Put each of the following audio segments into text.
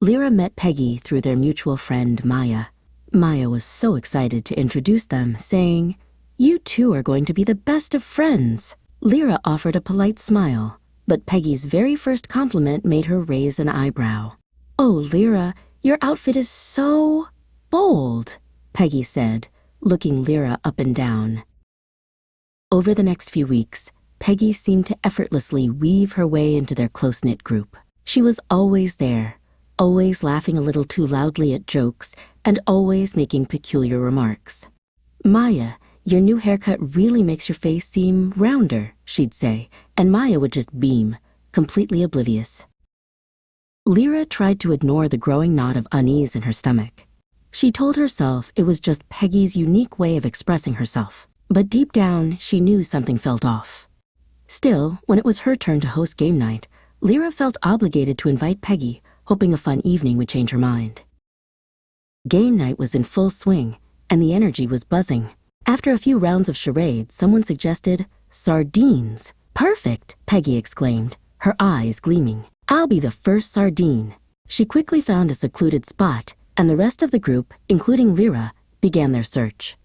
Lyra met Peggy through their mutual friend, Maya. Maya was so excited to introduce them, saying, "You two are going to be the best of friends." Lyra offered a polite smile, but Peggy's very first compliment made her raise an eyebrow. "Oh, Lyra, your outfit is so bold," Peggy said, looking Lyra up and down. Over the next few weeks, Peggy seemed to effortlessly weave her way into their close-knit group. She was always there, always laughing a little too loudly at jokes, and always making peculiar remarks. "Maya, your new haircut really makes your face seem rounder," she'd say, and Maya would just beam, completely oblivious. Lyra tried to ignore the growing knot of unease in her stomach. She told herself it was just Peggy's unique way of expressing herself, but deep down she knew something felt off. Still, when it was her turn to host game night, Lyra felt obligated to invite Peggy, hoping a fun evening would change her mind. Game night was in full swing, and the energy was buzzing. After a few rounds of charades, someone suggested sardines. "Perfect," Peggy exclaimed, her eyes gleaming. "I'll be the first sardine." She quickly found a secluded spot, and the rest of the group, including Lyra, began their search.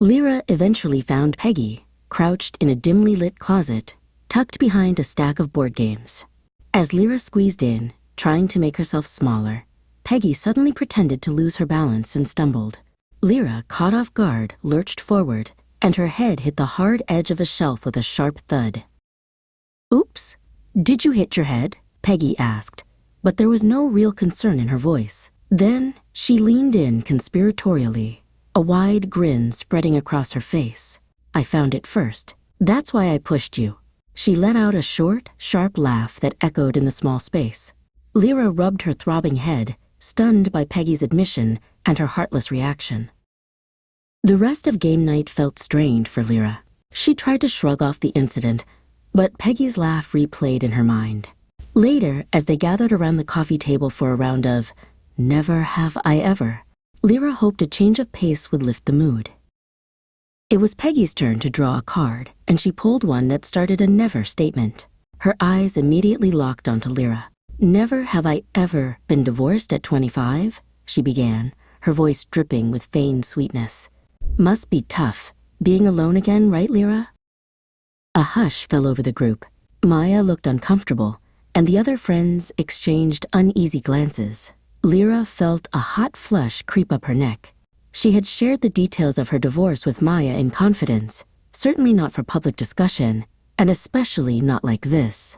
Lyra eventually found Peggy, crouched in a dimly lit closet, tucked behind a stack of board games. As Lyra squeezed in, trying to make herself smaller, Peggy suddenly pretended to lose her balance and stumbled. Lyra, caught off guard, lurched forward, and her head hit the hard edge of a shelf with a sharp thud. "Oops, did you hit your head?" Peggy asked, but there was no real concern in her voice. Then she leaned in conspiratorially, a wide grin spreading across her face. "I found it first. That's why I pushed you." She let out a short, sharp laugh that echoed in the small space. Lyra rubbed her throbbing head, stunned by Peggy's admission and her heartless reaction. The rest of game night felt strained for Lyra. She tried to shrug off the incident, but Peggy's laugh replayed in her mind. Later, as they gathered around the coffee table for a round of "Never Have I Ever," Lyra hoped a change of pace would lift the mood. It was Peggy's turn to draw a card, and she pulled one that started a never statement. Her eyes immediately locked onto Lyra. "Never have I ever been divorced at 25, she began, her voice dripping with feigned sweetness. "Must be tough, being alone again, right, Lyra?" A hush fell over the group. Maya looked uncomfortable, and the other friends exchanged uneasy glances. Lyra felt a hot flush creep up her neck. She had shared the details of her divorce with Maya in confidence, certainly not for public discussion, and especially not like this.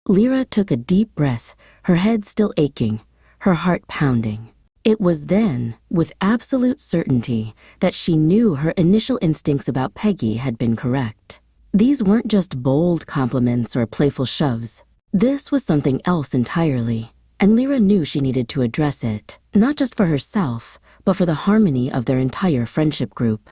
Lyra took a deep breath, her head still aching, her heart pounding. It was then, with absolute certainty, that she knew her initial instincts about Peggy had been correct. These weren't just bold compliments or playful shoves. This was something else entirely, and Lyra knew she needed to address it, not just for herself, but for the harmony of their entire friendship group.